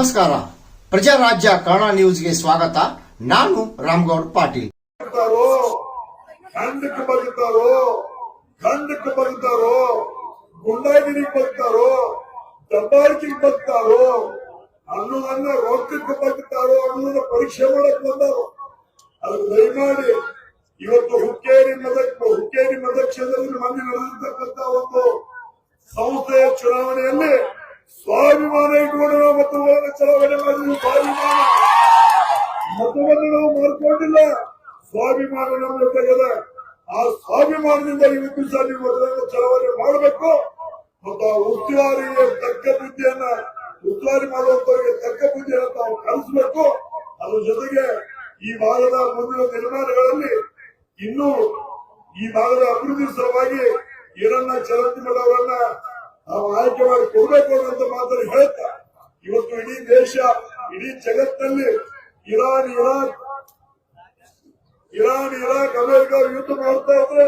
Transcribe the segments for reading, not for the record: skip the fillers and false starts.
ನಮಸ್ಕಾರ. ಪ್ರಜಾರಾಜ್ಯ ಕನ್ನಡ ನ್ಯೂಸ್ಗೆ ಸ್ವಾಗತ. ನಾನು ರಾಮಗೌಡ ಪಾಟೀಲ್. ಖಂಡಕ್ಕೆ ಬಗ್ತಾರೋ, ಗುಂಡಾಗಿರಿಗೆ ಬಗ್ತಾರೋ, ದಬ್ಬಾಳಿಕೆಗೆ ಬಗ್ತಾರೋ, ಅನ್ನೋದನ್ನ ರೊಕ್ಕಕ್ಕೆ ಬಗ್ತಾರೋ ಅನ್ನೋದನ್ನ ಪರೀಕ್ಷೆ ಮಾಡಕ್ ಬಂದಾರೋ. ಅದು ದಯಮಾಡಿ ಇವತ್ತು ಹುಕ್ಕೇರಿ ಮತಕ್ಷೇತ್ರದಲ್ಲಿ ಮೊನ್ನೆ ನಡೆದಿರ್ತಕ್ಕಂಥ ಒಂದು ಸಂಸ್ಥೆಯ ಚುನಾವಣೆಯಲ್ಲಿ ಸ್ವಾಭಿಮಾನ ಇಟ್ಕೊಂಡು ನಾವು ಮತಗಳನ್ನು ಚಲಾವಣೆ ಮಾಡಿದ್ವಿ. ಮತವನ್ನು ನಾವು ಮಾಡ್ಕೊಂಡಿಲ್ಲ, ಸ್ವಾಭಿಮಾನ ನಮ್ಮ ಜೊತೆಗಿದೆ. ಆ ಸ್ವಾಭಿಮಾನದಿಂದ ಇವತ್ತು ಸಹ ನೀವು ಮತಗಳನ್ನು ಚಲಾವಣೆ ಮಾಡಬೇಕು ಮತ್ತು ಆ ಉಸ್ತುವಾರಿಗೆ ತಕ್ಕ ಬುದ್ಧಿಯನ್ನ ಉಸ್ತುವಾರಿ ಮಾಡುವಂತವರಿಗೆ ತಕ್ಕ ಬುದ್ಧಿಯನ್ನು ತಾವು ಕಲಿಸಬೇಕು. ಅದ್ರ ಜೊತೆಗೆ ಈ ಭಾಗದ ಮುಂದಿನ ನಿರ್ಮಾಣಗಳಲ್ಲಿ ಇನ್ನೂ ಈ ಭಾಗದ ಅಭಿವೃದ್ಧಿ ಸಲುವಾಗಿ ಈರಣ್ಣ ಚರಂತಿಮಠ ಅವರನ್ನ ನಾವು ಆಯ್ಕೆ ಮಾಡಿ ಕೊಡಬೇಕು ಅನ್ನೋ ಮಾತನ್ನು ಹೇಳ್ತಾ ಇವತ್ತು ಇಡೀ ದೇಶ, ಇಡೀ ಜಗತ್ತಿನಲ್ಲಿ ಇರಾಕ್ ಅಮೆರಿಕ ಯುದ್ಧ ಮಾಡ್ತಾ ಇದ್ರೆ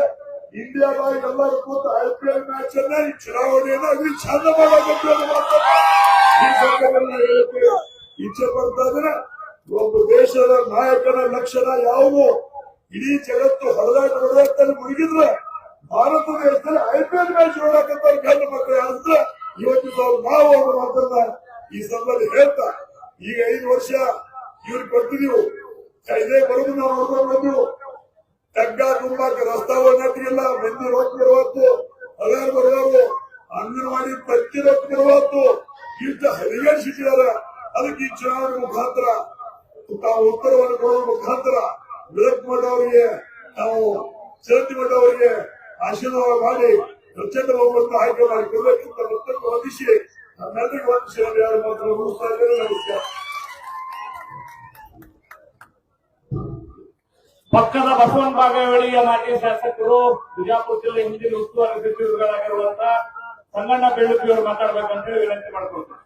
ಇಂಡಿಯಾದಾಗ ಎಲ್ಲರೂ ಕೂತು IPL ಮ್ಯಾಚ್ ಅನ್ನ ಈ ಚುನಾವಣೆಯನ್ನ ಅಲ್ಲಿ ಚಂದ ಮಾಡಬೇಕು ಅನ್ನೋ ಮಾತನ್ನ ಈ ಸಂದರ್ಭದಲ್ಲಿ ಹೇಳಕ್ಕೆ ಇಚ್ಛೆ ಪಡ್ತಾ ಇದ್ರೆ. ಒಬ್ಬ ದೇಶದ ನಾಯಕನ ಲಕ್ಷಣ ಯಾವುದು? ಇಡೀ ಜಗತ್ತು ಹೊಡೆದಾಟದಲ್ಲಿ ಮುಳುಗಿದ್ರೆ ಭಾರತ ದೇಶದಲ್ಲಿ IPL ಮ್ಯಾಚ್ ನೋಡಕಂತ ಗಂಡು ಮಕ್ಕಳು ಹೇಳಿದ್ರೆ ಇವತ್ತು ನಾವು ಅವರ ಮಾತನ್ನ ಈ ಸಂದರ್ಭದಲ್ಲಿ ಹೇಳ್ತಾ, ಈಗ 5 ವರ್ಷ ಇವ್ರಿಗೆ ಕೊಡ್ತಿದೀವು, ಇದೇ ಬರೋದು ನಾವು ನೋಡ್ಕೊಂಡು ಬಂದೆವು. ಟಗ್ಗ ತುಂಬಾಕ ರಸ್ತಾವ ನಟಿಗಿಲ್ಲ, ಮಂದಿ ರೊಕ್ಕ ಬರುವತ್ತು, ಹಗಾರ ಬರುವವು, ಅಂಗನವಾಡಿ ಪ್ರತಿ ರೊಕ್ಕ ಬರುವತ್ತು, ಇಷ್ಟ ಹರಿಗೇರಿಸಿದ್ದಾರೆ. ಅದಕ್ಕೆ ಈ ಚುನಾವಣೆ ಮುಖಾಂತರ ತಾವು ಉತ್ತರವನ್ನು ಕೊಡುವ ಮುಖಾಂತರ ವಿಳಕ್ ಮಾಡೋರಿಗೆ, ನಾವು ಚರಂತಿ ಮಾಡೋರಿಗೆ ಆಶೀರ್ವಾದ ಮಾಡಿ ಪ್ರಚಂಡ ಬಹುಮತ ಆಯ್ಕೆ ಮಾಡಿ ಕೊಡಬೇಕಿಂತ ಮತ್ತೊಂದು ವಂದಿಸಿ ನಮ್ಮೆಲ್ಲರಿಗೂ ವಂದಿಸಿ ಯಾರು ಮಾತ್ರ ಮುಗಿಸ್ತಾ ಇದ್ದೇನೆ. ನಮಸ್ಕಾರ. ಪಕ್ಕದ ಬಸವನ ಬಾಗೇವಾಡಿಯ ಮಾಜಿ ಶಾಸಕರು, ಬಿಜಾಪುರ ಜಿಲ್ಲೆ ಹಿಂದಿನ ಉಸ್ತುವಾರಿ ಸಚಿವರುಗಳಾಗಿರುವಂತಹ ಸಂಗಣ್ಣ ಬೆಳ್ಳುಪ್ಪಿಯವರು ಮಾತಾಡಬೇಕಂತ ಹೇಳಿ ವಿನಂತಿ ಮಾಡಿಕೊಳ್ತಾರೆ.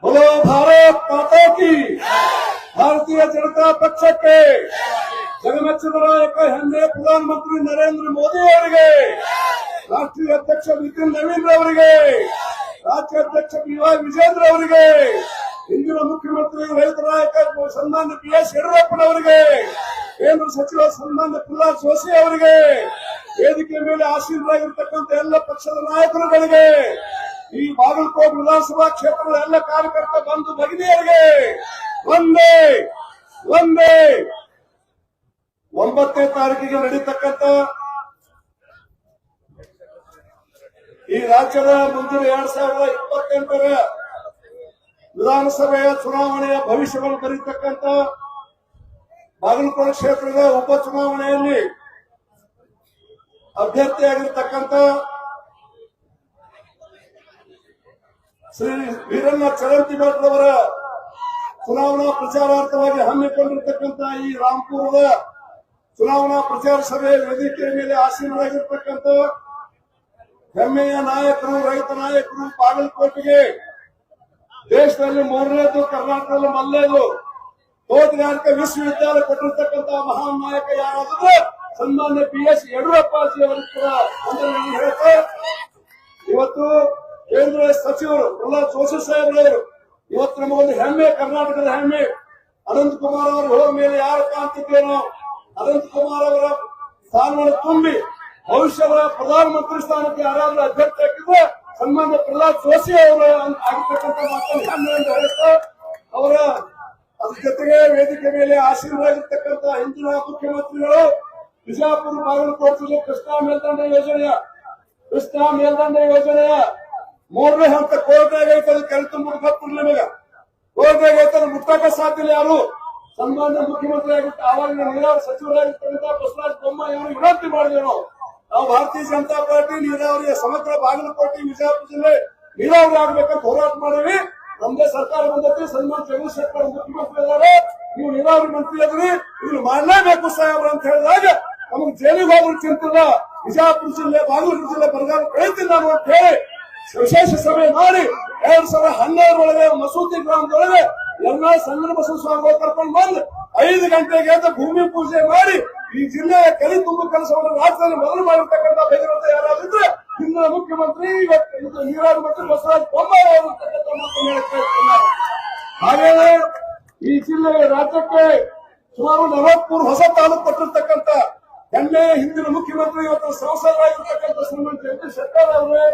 बोलो भारत माता की, ಭಾರತೀಯ ಜನತಾ ಪಕ್ಷಕ್ಕೆ, ಜಗಮೆಚ್ಚಿದ ನಾಯಕ ಹೆಮ್ಮೆ ಪ್ರಧಾನಮಂತ್ರಿ ನರೇಂದ್ರ ಮೋದಿ ಅವರಿಗೆ, ರಾಷ್ಟ್ರೀಯ ಅಧ್ಯಕ್ಷ ನಿತಿನ್ ನವೀನ್ ಅವರಿಗೆ, ರಾಜ್ಯಾಧ್ಯಕ್ಷ BY ವಿಜೇಂದ್ರ ಅವರಿಗೆ, ಹಿಂದಿನ ಮುಖ್ಯಮಂತ್ರಿ ರೈತ ನಾಯಕ ಸನ್ಮಾನ್ಯ BS ಯಡಿಯೂರಪ್ಪನವರಿಗೆ, ಕೇಂದ್ರ ಸಚಿವ ಸನ್ಮಾನ್ಯ ಪ್ರಹ್ಲಾದ್ ಜೋಶಿ ಅವರಿಗೆ, ವೇದಿಕೆ ಮೇಲೆ ಆಸೀನರಾಗಿರ್ತಕ್ಕಂಥ ಎಲ್ಲ ಪಕ್ಷದ ನಾಯಕರುಗಳಿಗೆ, ಈ ಬಾಗಲಕೋಟೆ ವಿಧಾನಸಭಾ ಕ್ಷೇತ್ರದ ಎಲ್ಲ ಕಾರ್ಯಕರ್ತ ಬಂಧು ಭಗಿನಿಯರಿಗೆ ಒಂದೇ 9ನೇ ತಾರೀಕಿಗೆ ನಡೀತಕ್ಕಂಥ ಈ ರಾಜ್ಯದ ಮುಂದಿನ 2028ರ ವಿಧಾನಸಭೆಯ ಚುನಾವಣೆಯ ಭವಿಷ್ಯವನ್ನು ಬರೀತಕ್ಕಂಥ ಬಾಗಲಕೋಟೆ ಕ್ಷೇತ್ರದ ಉಪಚುನಾವಣೆಯಲ್ಲಿ ಅಭ್ಯರ್ಥಿಯಾಗಿರ್ತಕ್ಕಂಥ ಶ್ರೀ ವೀರಣ್ಣ ಚರಂತಿಮಠರವರ ಚುನಾವಣಾ ಪ್ರಚಾರಾರ್ಥವಾಗಿ ಹಮ್ಮಿಕೊಂಡಿರ್ತಕ್ಕಂಥ ಈ ರಾಂಪುರದ ಚುನಾವಣಾ ಪ್ರಚಾರ ಸಭೆ ವೇದಿಕೆಯ ಮೇಲೆ ಆಸೀನರಾಗಿರ್ತಕ್ಕಂಥ ಹೆಮ್ಮೆಯ ನಾಯಕರು, ರೈತ ನಾಯಕರು, ಬಾಗಲಕೋಟೆಗೆ ದೇಶದಲ್ಲಿ 3ನೇದು, ಕರ್ನಾಟಕದಲ್ಲಿ 1ನೇದು ತೋಟಗಾರಿಕಾ ವಿಶ್ವವಿದ್ಯಾಲಯ ಕೊಟ್ಟಿರ್ತಕ್ಕಂಥ ಮಹಾನ್ ನಾಯಕ ಯಾರಾದ್ರೆ ಸನ್ಮಾನ್ಯ BS ಯಡಿಯೂರಪ್ಪಾಜಿ ಅವರು ಕೂಡ ವಂದನೆಯನ್ನು ಹೇಳ್ತಾ, ಇವತ್ತು ಕೇಂದ್ರ ಸಚಿವರು ಪ್ರಹ್ಲಾದ್ ಜೋಶಿ ಸಾಹೇಬ್ರವರು ಇವತ್ತು ನಮಗೊಂದು ಹೆಮ್ಮೆ, ಕರ್ನಾಟಕದ ಹೆಮ್ಮೆ. ಅನಂತಕುಮಾರ್ ಅವರು ಹೋದ ಮೇಲೆ ಯಾರು ಕಾಣ್ತಿದ್ದೇನೋ ಅನಂತಕುಮಾರ್ ಅವರ ಸ್ಥಾನವನ್ನು ತುಂಬಿ ಭವಿಷ್ಯದ ಪ್ರಧಾನಮಂತ್ರಿ ಸ್ಥಾನಕ್ಕೆ ಯಾರಾದ್ರೂ ಅಭ್ಯರ್ಥಿ ಹಾಕಿದ್ರೆ ಸನ್ಮಾನ್ಯ ಪ್ರಹ್ಲಾದ್ ಜೋಶಿ ಅವರು ಆಗಿರ್ತಕ್ಕಂಥ ಮಾತನ್ನು ಹೆಮ್ಮೆ ಎಂದು ಹೇಳ್ತಾ, ಅವರ ಅದ್ರ ಜೊತೆಗೆ ವೇದಿಕೆ ಮೇಲೆ ಆಸೀನರಾಗಿರ್ತಕ್ಕಂಥ ಹಿಂದಿನ ಮುಖ್ಯಮಂತ್ರಿಗಳು ಬಿಜಾಪುರ ಬಾಗಲಕೋಟೆ ಜಿಲ್ಲೆ ಕೃಷ್ಣಾ ಮೇಲ್ದಂಡ ಯೋಜನೆಯ 3ನೇ ಹಂತ ಕೋರ್ಟ್ನಾಗೈತೆ, ಅದು ಕೆಲ ತುಂಬ ಗೊತ್ತಿಲ್ಲ ನಿಮಗೆ. ಕೋರ್ಟ್ನಾಗೈತೆ, ಅದು ಮುಟ್ಟಕ್ಕೆ ಸಾಧ್ಯ ಇಲ್ಲ. ಯಾರು ಸನ್ಮಾನ್ಯ ಮುಖ್ಯಮಂತ್ರಿ ಆಗಿತ್ತು ಆವಾಗಿನ ನೀರಾವರಿ ಸಚಿವರಾಗಿರ್ತಕ್ಕಂಥ ಬಸವರಾಜ ಬೊಮ್ಮಾಯಿ ಅವರಿಗೆ ವಿನಂತಿ ಮಾಡಿದೆವು. ನಾವು ಭಾರತೀಯ ಜನತಾ ಪಾರ್ಟಿ ನೀರಾವರಿಯ ಸಮಗ್ರ ಬಾಗಲಕೋಟೆ ವಿಜಯಪುರ ಜಿಲ್ಲೆ ನೀರಾವರಿ ಆಗ್ಬೇಕಂತ ಹೋರಾಟ ಮಾಡಿವಿ. ನಮ್ದೇ ಸರ್ಕಾರ ಬಂದೈತಿ, ಸನ್ಮಾನ್ ಚಂದ್ರಶೇಖರ್ ಮುಖ್ಯಮಂತ್ರಿ ಇದ್ದಾರೆ, ನೀವು ನೀರಾವರಿ ಮಂತ್ರಿ ಅದ್ರಿ, ಇವ್ರು ಮಾಡಲೇಬೇಕು ಸಾಹೇಬ್ರ ಅಂತ ಹೇಳಿದಾಗ ನಮಗೆ ಜೈಲಿಗೆ ಹೋಗ್ರು ಚಿಂತಿಲ್ಲ, ವಿಜಯಪುರ ಜಿಲ್ಲೆ ಬಾಗಲಕೋಟೆ ಜಿಲ್ಲೆ ಬರಗಾಲ ಬೆಳೀತಿಲ್ಲ ಅಂತ ಹೇಳಿ ವಿಶೇಷ ಸಭೆ ಮಾಡಿ 2012 ಒಳಗೆ ಮಸೂತಿ ಗ್ರಾಮದೊಳಗೆ ಎಲ್ಲಾ ಸಂಗನ ಬಸವ ಸ್ವಾಮಿಗಳು ಕರ್ಕೊಂಡು ಬಂದು 5 ಗಂಟೆಗೆ ಅಂತ ಭೂಮಿ ಪೂಜೆ ಮಾಡಿ ಈ ಜಿಲ್ಲೆಯ ಕೆರೆ ತುಂಬು ಕೆಲಸವನ್ನು ರಾಜ್ಯದಲ್ಲಿ ಮೊದಲು ಮಾಡಿರ್ತಕ್ಕಂಥ ಭಗವಂತ ಯಾರಾದಿದ್ರೆ ಹಿಂದಿನ ಮುಖ್ಯಮಂತ್ರಿ ಇವತ್ತು ನೀರಾವರಿ ಮಂತ್ರಿ ಬಸವರಾಜ ಬೊಮ್ಮಾಯಿ ಅವರು ಇರ್ತಕ್ಕಂಥ ಮಾತನ್ನು ಹೇಳ್ತಾ ಇದ್ದಾರೆ. ಹಾಗೆಯೇ ಈ ಜಿಲ್ಲೆಯ ರಾಜ್ಯಕ್ಕೆ ಸುಮಾರು 43 ಹೊಸ ತಾಲೂಕು ಕೊಟ್ಟಿರ್ತಕ್ಕಂಥ ಹೆಮ್ಮೆಯ ಹಿಂದಿನ ಮುಖ್ಯಮಂತ್ರಿ ಇವತ್ತು ಸಂಸದರಾಗಿರ್ತಕ್ಕಂಥ ಶ್ರೀಮಂತ ಜಗದೀಶ್ ಶೆಟ್ಟರ್ ಅವರೇ,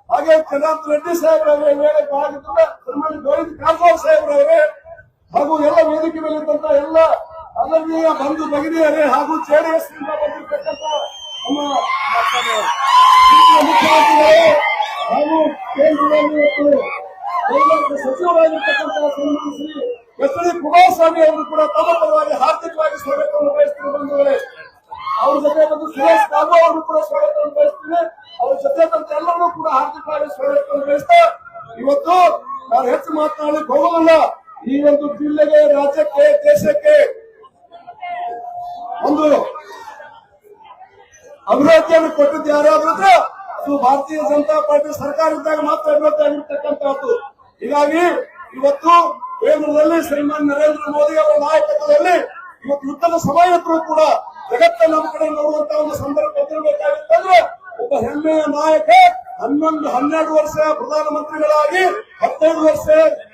ಹಾಗೆ ಚಂದ್ರನಾಥ್ ರೆಡ್ಡಿ ಸಾಹೇಬ್ರವರೇ, ವೇಳೆಗೆ ಆಗಿದ್ದ ಶ್ರೀಮಂತ ಗೋವಿಂದ ಕಾರಜೋಳ ಸಾಹೇಬ್ರವರೇ, ಹಾಗೂ ಎಲ್ಲ ವೇದಿಕೆ ಮೇಲಿದ್ದಂತ ಎಲ್ಲ ಅನನ್ಯ ಬಂಧು ಭಗಿನಿಯರೇ, ಹಾಗೂ ಜೆಡಿಎಸ್ ನಿಂದ ಬಂದಿರತಕ್ಕಂಥ ನಮ್ಮ ಮುಖ್ಯಮಂತ್ರಿಗಳೇ, ಹಾಗೂ ಕೇಂದ್ರದಲ್ಲಿ ಇವತ್ತು ಸಚಿವರಾಗಿರ್ತಕ್ಕಂಥ ಶ್ರೀಮಂತ ಶ್ರೀ ಎಸ್ ಡಿ ಕುಮಾರಸ್ವಾಮಿ ಅವರು ಕೂಡ ತಮ್ಮ ಪರವಾಗಿ ಹಾರ್ದಿಕವಾಗಿ ಸ್ವಾಗತವನ್ನು ಬಯಸ್ತೀನಿ. ಬಂಧುಗಳೇ, ಅವ್ರ ಜೊತೆ ಬಂದು ಸುರೇಶ್ ಬಾಬು ಅವರು ಕೂಡ ಸ್ವಾಗತವನ್ನು ಬಯಸ್ತೀನಿ. ಅವ್ರ ಜೊತೆ ಬಂದ ಎಲ್ಲರೂ ಕೂಡ ಹಾರ್ದಿಕವಾಗಿ ಸ್ವಾಗತವನ್ನು ಬಯಸ್ತಾ, ಇವತ್ತು ನಾನು ಹೆಚ್ಚು ಮಾತನಾಡಲಿಕ್ಕೆ ಹೋಗೋದಿಲ್ಲ. ಈ ಒಂದು ಜಿಲ್ಲೆಗೆ, ರಾಜ್ಯಕ್ಕೆ, ದೇಶಕ್ಕೆ ಒಂದು ಅಭಿವೃದ್ಧಿಯನ್ನು ಕೊಟ್ಟಿದ್ದು ಯಾರಾದ್ರೂ ಅದು ಭಾರತೀಯ ಜನತಾ ಪಾರ್ಟಿ ಸರ್ಕಾರ ಇದ್ದಾಗ ಮಾತ್ರ ಅಭಿವೃದ್ಧಿ ಆಗಿರ್ತಕ್ಕಂಥದ್ದು. ಹೀಗಾಗಿ ಇವತ್ತು ಕೇಂದ್ರದಲ್ಲಿ ಶ್ರೀಮಾನ್ ನರೇಂದ್ರ ಮೋದಿ ಅವರ ನಾಯಕತ್ವದಲ್ಲಿ ಇವತ್ತು ಯುದ್ಧದ ಸಮಯಕ್ಕೂ ಕೂಡ ಜಗತ್ತ ನಮ್ಮ ಕಡೆ ನೋಡುವಂತಹ ಒಂದು ಸಂದರ್ಭ ಬಂದಿರಬೇಕಾಗಿತ್ತಂದ್ರೆ ಒಬ್ಬ ಹೆಮ್ಮೆಯ ನಾಯಕ 12 ವರ್ಷ ಪ್ರಧಾನಮಂತ್ರಿಗಳಾಗಿ 15 ವರ್ಷ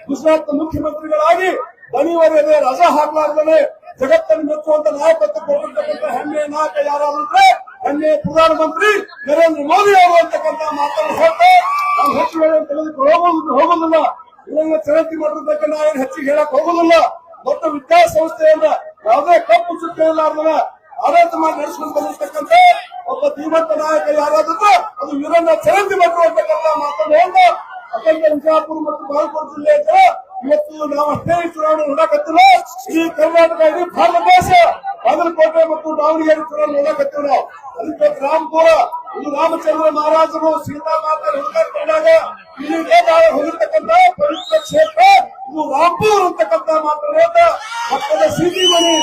ಗುಜರಾತ್ ಮುಖ್ಯಮಂತ್ರಿಗಳಾಗಿ ದಣಿವರೆಯದೆ ರಜಾ ಹಾಕಲಾರ್ದೇ ಜಗತ್ತನ್ನು ಮೆಚ್ಚುವಂತ ನಾಯಕತ್ವ ಕೊಟ್ಟಿರ್ತಕ್ಕಂಥ ಹೆಮ್ಮೆಯ ನಾಯಕ ಯಾರಾದ್ರೆ ಹೆಮ್ಮೆಯ ಪ್ರಧಾನಮಂತ್ರಿ ನರೇಂದ್ರ ಮೋದಿ ಅವರು ಅಂತಕ್ಕಂಥ ಮಾತನ್ನು ಹೇಳ್ತಾ ನಾವು ಹೆಚ್ಚು ವೇಳೆ ತೆಗೆದುಕೊಂಡು ಹೋಗೋದಿಲ್ಲ. ಇದನ್ನ ಚರಂತಿ ಮಾಡಿರ್ತಕ್ಕ ನಾವು ಹೆಚ್ಚಿಗೆ ಹೇಳಕ್ ಹೋಗೋದಿಲ್ಲ. ದೊಡ್ಡ ವಿದ್ಯಾಸಂಸ್ಥೆಯನ್ನ ಯಾವುದೇ ಕಪ್ಪು ಚುಕ್ಕೆ ಇಲ್ಲಾರ್ದನ ಆಡಳಿತ ಮಾಡಿ ನಡೆಸಿಕೊಂಡು ಬಂದಿರ್ತಕ್ಕಂಥ ಒಬ್ಬ ಧೀಮಂತ ನಾಯಕ ಯಾರಾದ್ರೆ ಅದು ವೀರಣ್ಣ ಚರಂತಿ ಮಾಡಿರುವಂತಕ್ಕಂಥ ಮಾತನ್ನು ಹೇಳ್ತಾ ಅತ್ಯಂತ ವಿಜಯಪುರ ಮತ್ತು ಬಾಗಲಕೋಟೆ ಜಿಲ್ಲೆಯ ಇವತ್ತು ನಾವು ಅಷ್ಟೇ ಚುನಾವಣೆ ನೋಡಕತ್ತಿಲ್ಲ. ಈ ಕರ್ನಾಟಕ ಇಡೀ ಭಾರತ ದೇಶ ಬಾಗಲಕೋಟೆ ಮತ್ತು ದಾವಣಗೆರೆ ಚುನಾವಣೆ ನೋಡಕತ್ತೀವಿ ನಾವು. ಅದಕ್ಕೆ ರಾಮಪುರ ಇದು ರಾಮಚಂದ್ರ ಮಹಾರಾಜರು ಸೀತಾಮಾತೆ ಹುಡುಕಾಡ್ಕೊಂಡಾಗ ಇಲ್ಲಿಗೆ ನಾವು ಹೋಗಿರ್ತಕ್ಕಂಥ ಪವಿತ್ರ ಕ್ಷೇತ್ರ ಇದು ರಾಮಪುರ ಅಂತಕ್ಕಂಥ ಮಾತನಾಡ ಪಕ್ಕದ ಸೀಟಿ ಮಣಿ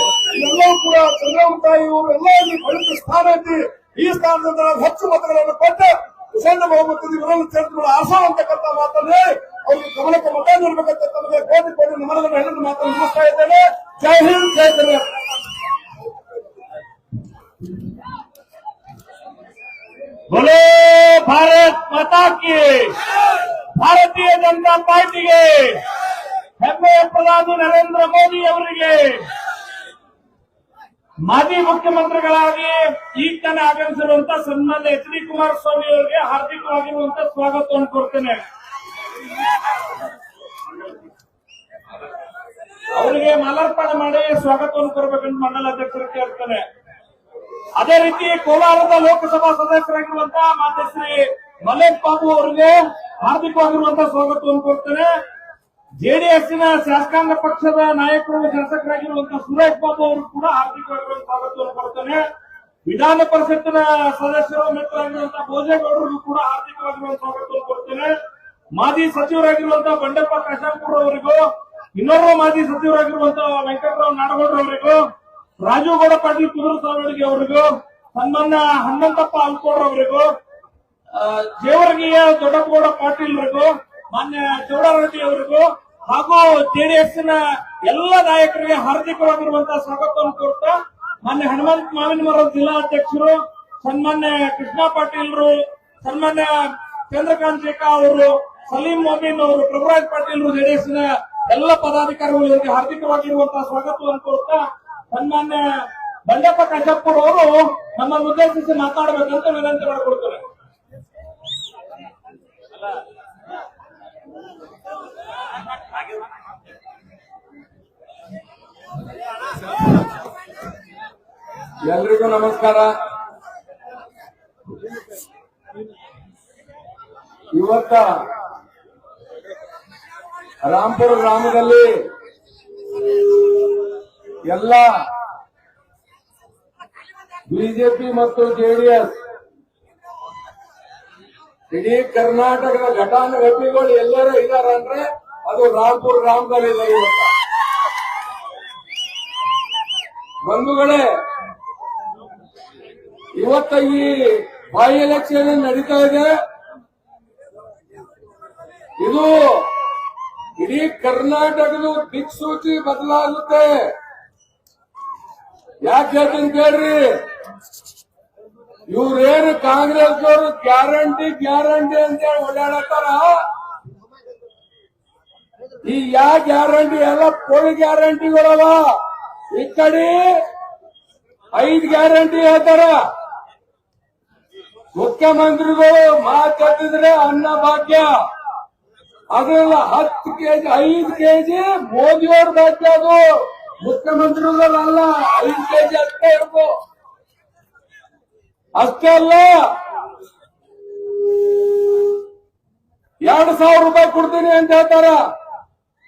ಎಲ್ಲವೂ ಕೂಡ ಚಂದ್ರಮತಾಯಿ ಇವರು ಎಲ್ಲ ಇಲ್ಲಿ ಪವಿತ್ರ ಸ್ಥಾನ ಐತಿ. ಈ ಸ್ಥಾನದಿಂದ ನಾವು ಹೆಚ್ಚು ಮತಗಳನ್ನು ಕೊಟ್ಟ ಪ್ರಚಂಡ ಬಹುಮತದ ಇವರನ್ನು ಚೇರ್ಕೊಂಡು ಆಸೋ ಅಂತಕ್ಕಂಥ ಮಾತನ್ನು ಅವ್ರಿಗೆ ಗಮನಕ್ಕೆ ಮತ ನೀಡಬೇಕಂತ ತಮಗೆ ಕೋಟಿ ನಮನಗಳನ್ನು ಹೇಳಿದ ಮಾತನ್ನು ಮುಗಿಸ್ತಾ ಇದ್ದೇನೆ. ಜೈ ಹಿಂದ್, ಜೈ ಕರ್ನಾಟಕ. बोलो भारत माता की, ಭಾರತೀಯ ಜನತಾ ಪಾರ್ಟಿಗೆ, ಹೆಮ್ಮೆಯ ಪ್ರಧಾನಿ ನರೇಂದ್ರ ಮೋದಿ ಅವರಿಗೆ, ಮಾಜಿ ಮುಖ್ಯಮಂತ್ರಿಗಳಾಗಿ ಈಗ ತಾನೇ ಆಗಮಿಸಿರುವಂತಹ ಸನ್ಮಾನ್ಯ ಎಚ್ ಡಿ ಕುಮಾರಸ್ವಾಮಿ ಅವರಿಗೆ ಹಾರ್ದಿಕವಾಗಿರುವಂತಹ ಸ್ವಾಗತವನ್ನು ಕೋರ್ತೇನೆ. ಅವರಿಗೆ ಮಾಲಾರ್ಪಣೆ ಮಾಡಿ ಸ್ವಾಗತವನ್ನು ಕೋರಬೇಕೆಂದು ಮಂಡಲ ಅಧ್ಯಕ್ಷರು ಕೇಳ್ತೇನೆ. ಅದೇ ರೀತಿ ಕೋಲಾರದ ಲೋಕಸಭಾ ಸದಸ್ಯರಾಗಿರುವಂತಹ ಮಾನ್ಯ ಶ್ರೀ ಮಲೇಶ್ ಬಾಬು ಅವರಿಗೆ ಹಾರ್ದಿಕವಾಗಿರುವಂತಹ ಸ್ವಾಗತವನ್ನು ಕೋರ್ತೇನೆ. ಜೆಡಿಎಸ್ನ ಶಾಸಕಾಂಗ ಪಕ್ಷದ ನಾಯಕರು ಶಾಸಕರಾಗಿರುವಂತಹ ಸುರೇಶ್ ಬಾಬು ಅವರು ಕೂಡ ಹಾರ್ದಿಕವಾಗಿರುವಂತಹ ಸ್ವಾಗತವನ್ನು ಕೊಡ್ತೇನೆ. ವಿಧಾನ ಪರಿಷತ್ತಿನ ಸದಸ್ಯರು ಮಿತ್ರರಾಗಿರುವಂತಹ ಭೋಜೇಗೌಡರಿಗೂ ಕೂಡ ಹಾರ್ದಿಕವಾಗಿರುವಂತಹ ಸ್ವಾಗತವನ್ನು ಕೊಡ್ತೇನೆ. ಮಾಜಿ ಸಚಿವರಾಗಿರುವಂತಹ ಬಂಡೆಪ್ಪ ಕಾಶಾಪುರ ಅವರಿಗೂ, ಇನ್ನೋರ್ವ ಮಾಜಿ ಸಚಿವರಾಗಿರುವಂತಹ ವೆಂಕಟರಾವ್ ನಾಡಗೌಡರ ಅವರಿಗೂ, ರಾಜುಗೌಡ ಪಾಟೀಲ್ ಕುದುರಸ್ವಾಮಿ ಅವರಿಗೂ, ಸನ್ಮಾನ್ಯ ಹನುಮಂತಪ್ಪ ಅಲ್ಕೋಡ್ ಅವರಿಗೂ, ಜೇವರ್ಗಿಯ ದೊಡ್ಡಗೌಡ ಪಾಟೀಲ್ ಅವರಿಗೂ, ಮಾನ್ಯ ಚೌಡಾರೆಡ್ಡಿ ಅವರಿಗೂ ಹಾಗೂ ಜೆಡಿಎಸ್ನ ಎಲ್ಲ ನಾಯಕರಿಗೆ ಹಾರ್ದಿಕವಾಗಿರುವಂತಹ ಸ್ವಾಗತವನ್ನು ಕೋರ್ತಾ, ಮಾನ್ಯ ಹನುಮಂತ ಮಾವಿನಮರ ಜಿಲ್ಲಾಧ್ಯಕ್ಷರು, ಸನ್ಮಾನ್ಯ ಕೃಷ್ಣ ಪಾಟೀಲ್ರು, ಸನ್ಮಾನ್ಯ ಚಂದ್ರಕಾಂತ್ ಶೇಖಾ ಅವರು, ಸಲೀಂ ಮೊಮಿನ್ ಅವರು, ಪ್ರಭುರಾಜ್ ಪಾಟೀಲ್ ಜೆಡಿಎಸ್ನ ಎಲ್ಲ ಪದಾಧಿಕಾರಿಗಳು ಇವರಿಗೆ ಹಾರ್ದಿಕವಾಗಿರುವಂತಹ ಸ್ವಾಗತವನ್ನು ಕೋರ್ತಾ, ಸನ್ಮಾನ್ಯ ಬಂಡೆಪ್ಪ ಕಾಶಪ್ಪುರ್ ಅವರು ನಮ್ಮನ್ನು ಉದ್ದೇಶಿಸಿ ಮಾತನಾಡಬೇಕಂತ ವಿನಂತಿ ಮಾಡಿಕೊಡ್ತಾರೆ. ಎಲ್ರಿಗೂ ನಮಸ್ಕಾರ. ಇವತ್ತ ರಾಮಪುರ ಗ್ರಾಮದಲ್ಲಿ ಎಲ್ಲ ಬಿಜೆಪಿ ಮತ್ತು ಜೆಡಿಎಸ್ ಇಡೀ ಕರ್ನಾಟಕದ ಘಟಾನುಘಟಿಗಳು ಎಲ್ಲರೂ ಇದಾರಂದ್ರೆ ಅದು ರಾಮಪುರ ಗ್ರಾಮದಲ್ಲಿ ಇದ್ದಾರೆ. ಬಂಧುಗಳೇ, ಇವತ್ತ ಈ ಬೈ ಎಲೆಕ್ಷನ್ ನಡೀತಾ ಇದೆ. ಇದು ಇಡೀ ಕರ್ನಾಟಕದ ದಿಕ್ಸೂಚಿ ಬದಲಾಗುತ್ತೆ. ಯಾಕೆ ಹೇಳ್ತೀನಿ ಕೇಳ್ರಿ, ಇವ್ರೇನು ಕಾಂಗ್ರೆಸ್ನವರು ಗ್ಯಾರಂಟಿ ಗ್ಯಾರಂಟಿ ಅಂತ ಹೇಳಿ ಓಡಾಡತ್ತಾರ. ಈ ಗ್ಯಾರಂಟಿ ಎಲ್ಲ ಪೊಳಿ ಗ್ಯಾರಂಟಿಗಳವ. ಈ ಕಡೆ 5 ಗ್ಯಾರಂಟಿ ಹೇಳ್ತಾರ. ಮುಖ್ಯಮಂತ್ರಿಗಳು ಮಾತಾಡಿದ್ರೆ ಅನ್ನ ಭಾಗ್ಯ, ಅದ್ರಲ್ಲ 10 ಕೆಜಿ 5 ಕೆಜಿ ಮೋದಿಯವ್ರ ಭಾಗ್ಯ. ಅದು ಮುಖ್ಯಮಂತ್ರಿಗಳಲ್ಲ, 5 ಕೆಜಿ ಅಷ್ಟೇ ಇರ್ಬೇಕು. ಅಷ್ಟೇ ಅಲ್ಲ, 2,000 ರೂಪಾಯಿ ಕೊಡ್ತೀನಿ ಅಂತ ಹೇಳ್ತಾರ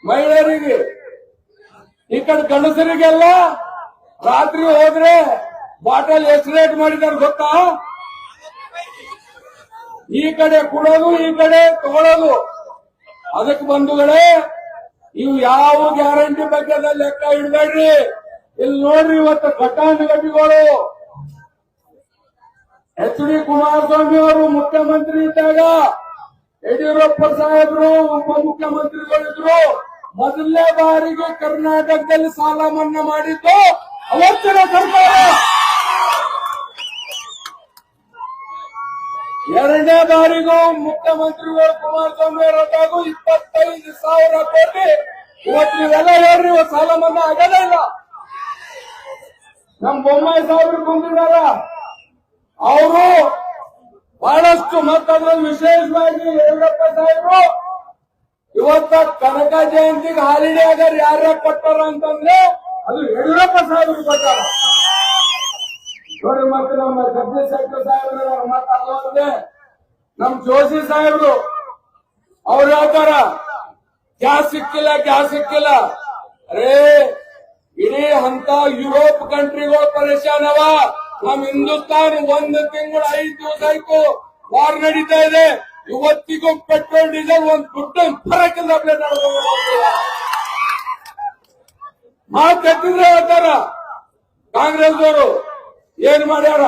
ಮಹಿಳೆಯರಿಗೆ. ಈ ಕಡೆ ಗಂಡಸರಿಗೆಲ್ಲ ರಾತ್ರಿ ಹೋದ್ರೆ ಬಾಟಲ್ ಎಷ್ಟು ರೇಟ್ ಮಾಡಿದಾರೆ ಗೊತ್ತಾ? ಈ ಕಡೆ ಕೊಡೋದು, ಈ ಕಡೆ ತಗೊಳ್ಳೋದು. ಅದಕ್ಕೆ ಬಂಧುಗಳೇ, ಇವು ಯಾವ ಗ್ಯಾರಂಟಿ ಬಗ್ಗೆ ಲೆಕ್ಕ ಇಡಬೇಡ್ರಿ. ಇಲ್ಲಿ ನೋಡ್ರಿ, ಇವತ್ತು ಘಟಾನುಘಟಿಗಳು ಎಚ್.ಡಿ. ಕುಮಾರಸ್ವಾಮಿ ಅವರು ಮುಖ್ಯಮಂತ್ರಿ ಇದ್ದಾಗ ಯಡಿಯೂರಪ್ಪ ಸಾಹೇಬರು ಉಪಮುಖ್ಯಮಂತ್ರಿಗಳಿದ್ರು. ಮೊದಲನೇ ಬಾರಿಗೆ ಕರ್ನಾಟಕದಲ್ಲಿ ಸಾಲ ಮನ್ನಾ ಮಾಡಿದ್ದು ಅವತ್ತಿನ ಸರ್ಕಾರ. ಎರಡನೇ ಬಾರಿಗೂ ಮುಖ್ಯಮಂತ್ರಿಗಳು ಕುಮಾರಸ್ವಾಮಿ ಅವರಾಗೂ 25,000 ಕೋಟಿ. ಇವತ್ತು ನೀವೆಲ್ಲ ಹೇಳ್ರಿ, ಇವತ್ತು ಸಾಲ ಮನ್ನಾ ಆಗದೇ ಇಲ್ಲ. ನಮ್ ಬೊಮ್ಮಾಯಿ ಸಾಹೇಬ್ರು ಬಂದಿದ್ದಾರ, ಅವರು ಬಹಳಷ್ಟು ಮತ್ತದ್ರಲ್ಲಿ ವಿಶೇಷವಾಗಿ ಯಡಿಯೂರಪ್ಪ ಸಾಹೇಬರು ಇವತ್ತ ಕನಕ ಜಯಂತಿಗೆ ಹಾಲಿಡೇ ಆಗಾರ ಯಾರ ಕೊಟ್ಟಾರ ಅಂತಂದ್ರೆ ಅದು ಯಡಿಯೂರಪ್ಪ ಸಾಹೇಬರು ಕೊಟ್ಟಾರ. ನೋಡಿ, ಮತ್ತೆ ನಮ್ಮ ಜಗದೀಶ್ ಶೆಟ್ಟರ್ ಸಾಹೇಬ್ರು ಮಾತಾಡೋದ್ರೆ ನಮ್ ಜೋಶಿ ಸಾಹೇಬ್ರು ಅವ್ರು ಹೇಳ್ತಾರ, ಗ್ಯಾಸ್ ಸಿಕ್ಕಿಲ್ಲ, ಗ್ಯಾಸ್ ಸಿಕ್ಕಿಲ್ಲ. ಅರೇ, ಇಡೀ ಅಂತ ಯುರೋಪ್ ಕಂಟ್ರಿಗಳು ಪರೇಶಾನ್ ಅವ. ನಮ್ ಹಿಂದೂಸ್ತಾನ 1 ತಿಂಗಳು 5 ದಿವಸ ಆಯ್ತು ವಾರ್ ನಡೀತಾ ಇದೆ. ಇವತ್ತಿಗೂ ಪೆಟ್ರೋಲ್ ಡೀಸೆಲ್ ಒಂದು ದುಡ್ಡು ಫರಕ್ಕಿಂದ ಮಾತೆತ್ತಿದ್ರೆ ಹೇಳ್ತಾರ ಕಾಂಗ್ರೆಸ್ ಅವರು. ಏನ್ ಮಾಡ್ಯಾರ,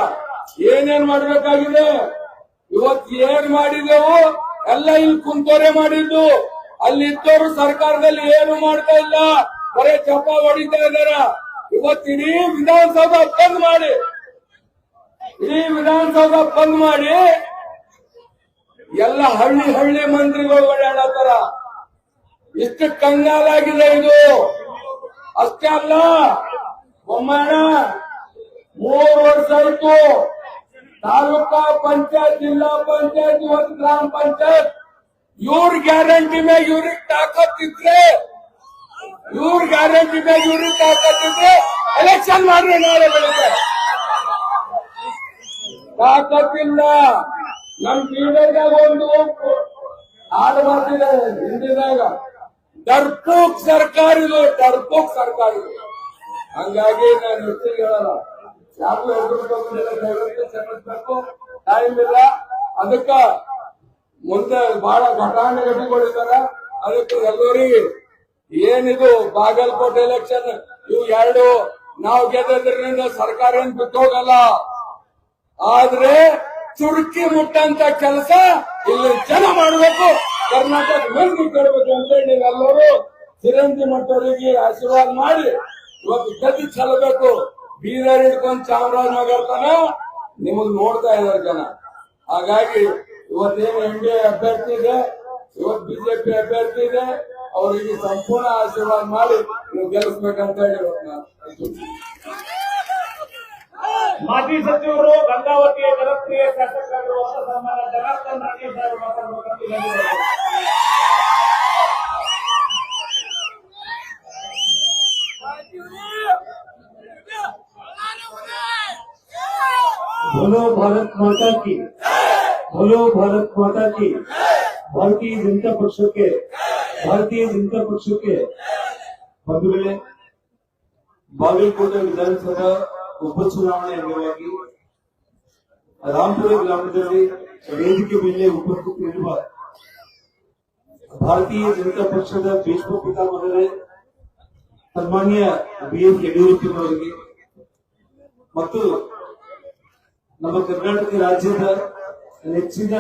ಏನೇನ್ ಮಾಡ್ಬೇಕಾಗಿದೆ, ಇವತ್ತು ಏನ್ ಮಾಡಿದೆವು ಎಲ್ಲ ಇಲ್ಲಿ ಕುಂತೋರೆ ಮಾಡಿದ್ದು. ಅಲ್ಲಿದ್ದವರು ಸರ್ಕಾರದಲ್ಲಿ ಏನು ಮಾಡ್ತಾ ಇಲ್ಲ, ಬರೇ ಚಪ್ಪ ಹೊಡಿತಾ ಇದಾರ. ಇವತ್ತು ಇಡೀ ವಿಧಾನಸೌಧ ಬಂದ್ ಮಾಡಿ, ಎಲ್ಲ ಹಳ್ಳಿ ಮಂತ್ರಿಗಳು ಓಡಾಡತ್ತಾರ. ಇಷ್ಟು ಕಂಗಾಲಾಗಿದೆ ಇದು. ಅಷ್ಟೇ ಅಲ್ಲ, ಬೊಮ್ಮಣ್ಣ 3 ವರ್ಷ ಆಯ್ತು ತಾಲೂಕಾ ಪಂಚಾಯತ್, ಜಿಲ್ಲಾ ಪಂಚಾಯತ್, ಇವತ್ತು ಗ್ರಾಮ ಪಂಚಾಯತ್. ಇವ್ರ ಗ್ಯಾರಂಟಿ ಮ್ಯಾಗ ಇವ್ರಿಗೆ ತಾಕತ್ತಿದ್ರೆ, ಎಲೆಕ್ಷನ್ ಮಾಡ್ರಿ ನಾಳೆ ಬೆಳಿಗ್ಗೆ. ತಾಕತ್ತಿಲ್ಲ. ನಮ್ ಲೀಡರ್ದಾಗ ಒಂದು ಹಾಡು ಬರ್ತಿದೆ ಹಿಂದಿದಾಗ, ಡರ್ಪೋಕ್ ಸರ್ಕಾರ ಇದು, ಡರ್ಪೋಕ್ ಸರ್ಕಾರ ಇದು. ಹಂಗಾಗಿ ನಾನು ಹೆಚ್ಚಿಗೆ ಹೇಳಲ್ಲ, ಯಾರು ಕ್ಷಮಿಸ್ಬೇಕು, ಟೈಮ್ ಇಲ್ಲ. ಅದಕ್ಕ ಮುಂದೆ ಬಹಳ ಘಟಾನುಘಟಿಗಳಿದಾರ. ಅದಕ್ಕೆ ಎಲ್ಲರಿಗೆ ಏನಿದು ಬಾಗಲಕೋಟೆ ಎಲೆಕ್ಷನ್ ಇವು 2 ನಾವು ಗೆದ್ದ್ರಿಂದ ಸರ್ಕಾರ ಏನ್ ಬಿಟ್ಟೋಗಲ್ಲ. ಆದ್ರೆ ಚುರುಕಿ ಮುಟ್ಟಂತ ಕೆಲಸ ಇಲ್ಲಿ ಜನ ಮಾಡಬೇಕು, ಕರ್ನಾಟಕ ಮಂದಿ ಕೊಡಬೇಕು ಅಂತ ನೀವೆಲ್ಲರೂ ಚಿರಂಜಿ ಮಟ್ಟವರಿಗೆ ಆಶೀರ್ವಾದ ಮಾಡಿ ಇವತ್ತು ಗೆದ್ದು ಚೆಲ್ಲಬೇಕು. ಬೀದರ್ ಹಿಡ್ಕೊಂಡು ಚಾಮರಾಜನಗರ ತನ ನಿಮಗ್ ನೋಡ್ತಾ ಇದಾರೆ ಜನ. ಹಾಗಾಗಿ ಇವತ್ತೇನು NDA ಅಭ್ಯರ್ಥಿ ಇದೆ, ಇವತ್ತು ಬಿಜೆಪಿ ಅಭ್ಯರ್ಥಿ ಇದೆ, ಅವರಿಗೆ ಸಂಪೂರ್ಣ ಆಶೀರ್ವಾದ ಮಾಡಿ ನೀವು ಗೆಲ್ಲಿಸ್ಬೇಕಂತ ಹೇಳಿ ಮಾಜಿ ಸಚಿವರು ಗಂಗಾವತಿಯ ಜನಪ್ರಿಯ ಶಾಸಕರಾಗಿರುವಂತಹ ಸನ್ಮಾನ್ಯ ಜನಾರ್ದನ್ ರೆಡ್ಡಿ ಸಾಹೇಬರು ಮಾತಾಡಬೇಕಂತ ಹೇಳಿದ್ದಾರೆ. बोलो भारत माता की, बोलो भारत माता की। भारतीय जनता ಪಕ್ಷಕ್ಕೆ ಬಂಧುಗಳೇ, ಬಾಗಲಕೋಟೆ ವಿಧಾನಸಭಾ ಉಪಚುನಾವಣೆ ಅಂಗವಾಗಿ ರಾಂಪುರ ಗ್ರಾಮದಲ್ಲಿ ವೇದಿಕೆ ಮೇಲೆ ಉಪಸ್ಥಿತರಿರುವ ಭಾರತೀಯ ಜನತಾ ಪಕ್ಷದ ಭೀಷ್ಮ ಪಿತಾಮಹರೇ ಸನ್ಮಾನ್ಯ BS ಯಡಿಯೂರಪ್ಪನವರಿಗೆ ಮತ್ತು ನಮ್ಮ ಕರ್ನಾಟಕ ರಾಜ್ಯದ ನೆಚ್ಚಿನ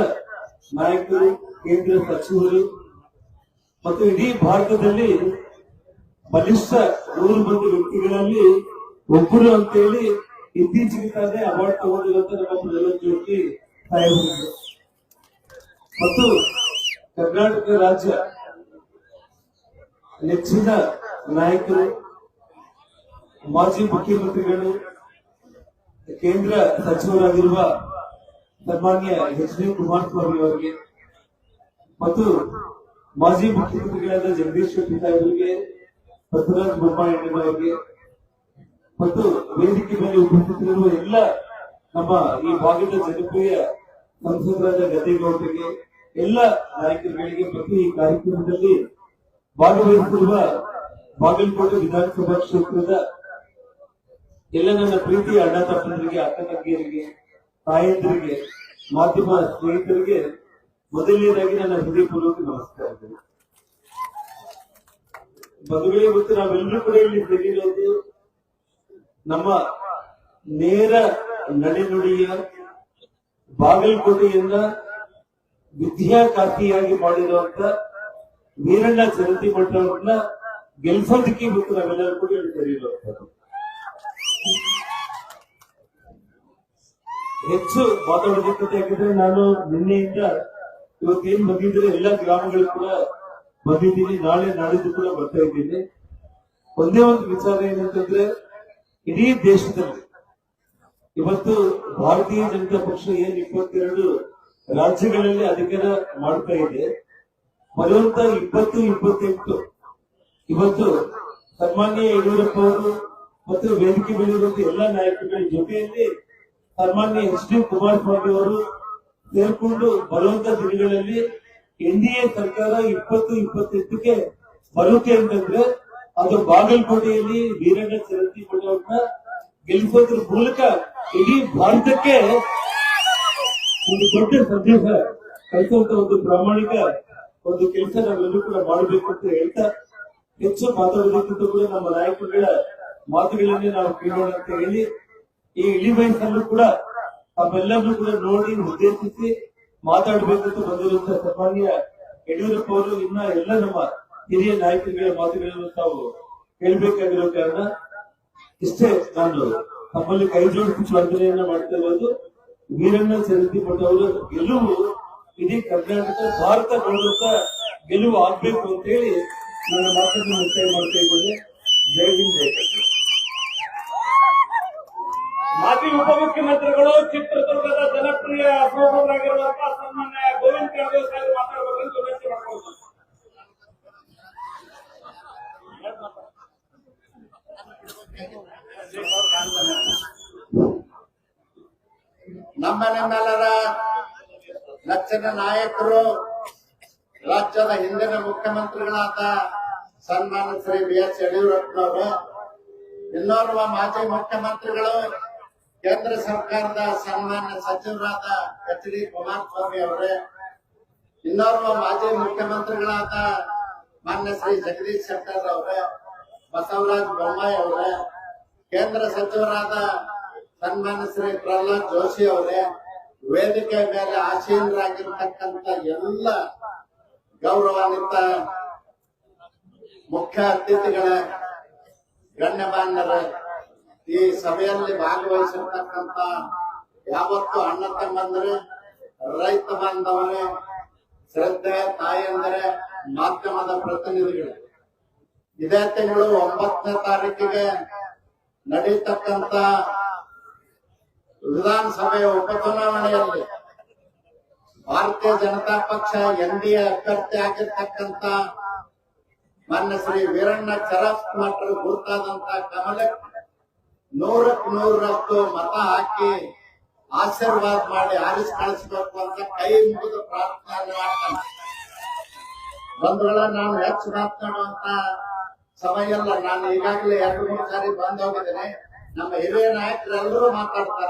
ನಾಯಕರು, ಕೇಂದ್ರ ಸಚಿವರು ಮತ್ತು ಇಡೀ ಭಾರತದಲ್ಲಿ ಬಲಿಷ್ಠ 100 ಮಂದಿ ವ್ಯಕ್ತಿಗಳಲ್ಲಿ ಒಬ್ಬರು ಅಂತೇಳಿ ಇತ್ತೀಚೆಗೆ ತಾನೇ ಅವಾರ್ಡ್ ತಗೊಂಡಿರುವಂತ ನಮ್ಮ ಪ್ರಹ್ಲಾದ್ ಜೋಶಿ ಸಾಹೇಬರು ಮತ್ತು ಕರ್ನಾಟಕ ರಾಜ್ಯ ನೆಚ್ಚಿನ ನಾಯಕರು, ಮಾಜಿ ಮುಖ್ಯಮಂತ್ರಿಗಳು, ಕೇಂದ್ರ ಸಚಿವರಾಗಿರುವ ಸನ್ಮಾನ್ಯ ಎಚ್ ಡಿ ಕುಮಾರಸ್ವಾಮಿ ಅವರಿಗೆ ಮತ್ತು ಮಾಜಿ ಮುಖ್ಯಮಂತ್ರಿಗಳಾದ ಜಗದೀಶ್ ಶೆಟ್ಟರ್ ಅವರಿಗೆ, ಬಸವರಾಜ ಬೊಮ್ಮಾಯಿಯವರಿಗೆ ಮತ್ತು ವೇದಿಕೆ ಮೇಲೆ ಉಪಸ್ಥಿತರಿರುವ ಎಲ್ಲ ನಮ್ಮ ಈ ಭಾಗದ ಜನಪ್ರಿಯ ಸಂಸದರಾದ ಗದ್ದೇಗೌಡರಿಗೆ, ಎಲ್ಲ ನಾಯಕರುಗಳಿಗೆ ಮತ್ತು ಈ ಕಾರ್ಯಕ್ರಮದಲ್ಲಿ ಭಾಗವಹಿಸಿರುವ ಬಾಗಲಕೋಟೆ ವಿಧಾನಸಭಾ ಕ್ಷೇತ್ರದ ಎಲ್ಲ ನನ್ನ ಪ್ರೀತಿಯ ಅಣ್ಣ ತಮ್ಮಂದರಿಗೆ, ಅಕ್ಕ ತಂಗಿಯರಿಗೆ, ತಾಯಂದಿರಿಗೆ, ಮಾಧ್ಯಮ ಸ್ನೇಹಿತರಿಗೆ ಮೊದಲನೇದಾಗಿ ನನ್ನ ಹೃದಯಪೂರ್ವಕ ನಮಸ್ಕಾರಗಳು. ಬಂಧುಗಳೇ, ಇವತ್ತು ನಾವೆಲ್ಲರೂ ಕೂಡ ಇಲ್ಲಿ ಸೇರಿರೋದು ನಮ್ಮ ನೇರ ನಡೆನುಡಿಯ ಬಾಗಲಕೋಟೆಯನ್ನ ವಿದ್ಯಾಕಾಶಿಯಾಗಿ ಮಾಡಿರುವಂತ ವೀರಣ್ಣ ಚರಂತಿ ಮಠವನ್ನ ಗೆಲ್ಸೋದಕ್ಕೆ ಇವತ್ತು ನಾವೆಲ್ಲರೂ ಕೂಡ ಇಲ್ಲಿ ಸೇರಿರುವಂತದ್ದು. ಹೆಚ್ಚು ಮಾತಾಡೋದಕ್ಕೆ ಯಾಕಂದ್ರೆ ನಾನು ನಿನ್ನೆಯಿಂದ ಇವತ್ತೇನ್ ಬಂದಿದ್ರೆ ಎಲ್ಲ ಗ್ರಾಮಗಳು ಕೂಡ ಬಂದಿದ್ದೀನಿ, ನಾಳೆ ನಾಡಿದ್ದು ಕೂಡ ಬರ್ತಾ ಇದ್ದೀನಿ. ಒಂದೇ ಒಂದು ವಿಚಾರ ಏನಂತಂದ್ರೆ, ಇಡೀ ದೇಶದಲ್ಲಿ ಇವತ್ತು ಭಾರತೀಯ ಜನತಾ ಪಕ್ಷ ಏನ್ 22 ರಾಜ್ಯಗಳಲ್ಲಿ ಅಧಿಕಾರ ಮಾಡ್ತಾ ಇದೆ, ಬರುವಂತ 20-28 ಇವತ್ತು ಸನ್ಮಾನ್ಯ ಯಡಿಯೂರಪ್ಪ ಅವರು ಮತ್ತು ವೇದಿಕೆ ಬೆಳೆಯುವಂತ ಎಲ್ಲ ನಾಯಕರುಗಳ ಜೊತೆಯಲ್ಲಿ ಸನ್ಮಾನ್ಯ ಎಚ್ ಡಿ ಕುಮಾರಸ್ವಾಮಿ ಅವರು ಸೇರ್ಕೊಂಡು ಬರುವಂತ ದಿನಗಳಲ್ಲಿ ಎನ್ಡಿಎ ಸರ್ಕಾರ 20-28ಕ್ಕೆ ಬರುತ್ತೆ ಅಂತಂದ್ರೆ ಅದು ಬಾಗಲಕೋಟೆಯಲ್ಲಿ ವೀರಣ್ಣ ಚರಂತಿ ಮಠವನ್ನ ಗೆಲ್ಲಿಸೋದ್ರ ಮೂಲಕ ಇಡೀ ಭಾರತಕ್ಕೆ ಒಂದು ದೊಡ್ಡ ಸಂದೇಶ ಕಲಿಸುವಂತ ಒಂದು ಪ್ರಾಮಾಣಿಕ ಒಂದು ಕೆಲಸ ನಾವೆಲ್ಲರೂ ಕೂಡ ಮಾಡಬೇಕು ಅಂತ ಹೇಳ್ತಾ, ಹೆಚ್ಚು ಮಾತಾಡೋದಕ್ಕಿಂತ ಕೂಡ ನಮ್ಮ ನಾಯಕರುಗಳ ಮಾತುಗಳನ್ನೇ ನಾವು ಕೇಳೋಣ ಅಂತ ಹೇಳಿ ಈ ಇಳಿ ವಯಸ್ಸಲ್ಲೂ ಕೂಡ ತಾವೆಲ್ಲರೂ ಕೂಡ ನೋಡಿ ಉದ್ದೇಶಿಸಿ ಮಾತಾಡಬೇಕಂತ ಬಂದಿರುವಂತಹ ಸನ್ಮಾನ್ಯ ಯಡಿಯೂರಪ್ಪ ಅವರು ಇನ್ನ ಎಲ್ಲ ನಮ್ಮ ಹಿರಿಯ ನಾಯಕರುಗಳ ಮಾತುಗಳನ್ನು ತಾವು ಕೇಳಬೇಕಾಗಿರೋ ಕಾರಣ ಇಷ್ಟೇ ನಾನು ತಮ್ಮಲ್ಲಿ ಕೈ ಜೋಡಿಸಿ ಪ್ರಾರ್ಥನೆಯನ್ನ ಮಾಡ್ತಾ ಇರೋದು. ವೀರಣ್ಣ ಚರಂತಿ ಮಠ ಅವರ ಗೆಲುವು ಇಡೀ ಕರ್ನಾಟಕ ಭಾರತ ನೋಡುವಂತ ಗೆಲುವು ಆಗ್ಬೇಕು ಅಂತ ಹೇಳಿ ನನ್ನ ಮಾತನ್ನು ಮುಕ್ತಾಯ ಮಾಡ್ತಾ ಇದ್ದೇನೆ. ಜೈ ಹಿಂದ್, ಜೈ ಕರ್ನಾಟಕ. ಮಾಜಿ ಉಪಮುಖ್ಯಮಂತ್ರಿಗಳು ಚಿತ್ರದುರ್ಗದ ಜನಪ್ರಿಯ ಸಂಸದರಾಗಿರುವಂತಹ ಸನ್ಮಾನ್ಯ ಗೋವಿಂದ ಕಾರಜೋಳ ಸಾಹೇಬರು ಮಾತಾಡಬೇಕಂತ ವಿನಂತಿ ಮಾಡಿಕೊಳ್ಳುತ್ತೇನೆ. ನಮ್ಮೆಲ್ಲರ ನೆಚ್ಚಿನ ನಾಯಕರು, ರಾಜ್ಯದ ಹಿಂದಿನ ಮುಖ್ಯಮಂತ್ರಿಗಳಾದ ಸನ್ಮಾನ್ಯ ಶ್ರೀ ಬಿ ಎಸ್ ಯಡಿಯೂರಪ್ಪನವರು, ಇನ್ನೋರ್ವ ಮಾಜಿ ಮುಖ್ಯಮಂತ್ರಿಗಳು, ಕೇಂದ್ರ ಸರ್ಕಾರದ ಸನ್ಮಾನ್ಯ ಸಚಿವರಾದ ಎಚ್ ಡಿ ಕುಮಾರಸ್ವಾಮಿ ಅವರೇ, ಇನ್ನೋರ್ವ ಮಾಜಿ ಮುಖ್ಯಮಂತ್ರಿಗಳಾದ ಮಾನ್ಯ ಶ್ರೀ ಜಗದೀಶ್ ಶೆಟ್ಟರ್ ಅವರೇ, ಬಸವರಾಜ ಬೊಮ್ಮಾಯಿ ಅವರೇ, ಕೇಂದ್ರ ಸಚಿವರಾದ ಸನ್ಮಾನ್ಯ ಶ್ರೀ ಪ್ರಹ್ಲಾದ್ ಜೋಶಿ ಅವರೇ, ವೇದಿಕೆ ಮೇಲೆ ಆಸೀನರಾಗಿರ್ತಕ್ಕಂಥ ಎಲ್ಲ ಗೌರವಾನ್ವಿತ ಮುಖ್ಯ ಅತಿಥಿಗಳ, ಗಣ್ಯಮಾನ್ಯರ, ಈ ಸಭೆಯಲ್ಲಿ ಭಾಗವಹಿಸಿರ್ತಕ್ಕಂಥ ಯಾವತ್ತು ಅಣ್ಣ ತಮ್ಮಂದರೆ, ರೈತ ಬಾಂಧವರೇ, ಶ್ರದ್ಧೆ ತಾಯಂದರೆ, ಮಾಧ್ಯಮದ ಪ್ರತಿನಿಧಿಗಳು, ಇದೇ ತಿಂಗಳು 9ನೇ ತಾರೀಕಿಗೆ ನಡೀತಕ್ಕಂಥ ವಿಧಾನಸಭೆಯ ಉಪಚುನಾವಣೆಯಲ್ಲಿ ಭಾರತೀಯ ಜನತಾ ಪಕ್ಷ ಎನ್ಡಿಎ ಅಭ್ಯರ್ಥಿ ಆಗಿರ್ತಕ್ಕಂಥ ಮಾನ್ಯ ಶ್ರೀ ವೀರಣ್ಣ ಚರಂತಿ ಗುರುತಾದಂತ ಕಮಲಕ್ಕೆ 100ಕ್ಕೆ 100ರಷ್ಟು ಮತ ಹಾಕಿ ಆಶೀರ್ವಾದ ಮಾಡಿ ಆರಿಸಿ ಕಳಿಸಬೇಕು ಅಂತ ಕೈ ಮುಗಿದು ಪ್ರಾರ್ಥನೆ ಮಾಡ್ತಾನೆ. ಬಂಧುಗಳ, ನಾನು ಹೆಚ್ಚು ಮಾತನಾಡುವಂತ ಸಮಯ ಇಲ್ಲ. ನಾನು ಈಗಾಗಲೇ 2-3 ಸಾರಿ ಬಂದ್ ಹೋಗಿದ್ದೇನೆ. ನಮ್ಮ ಹಿರಿಯ ನಾಯಕರೆಲ್ಲರೂ ಮಾತಾಡ್ತಾರೆ.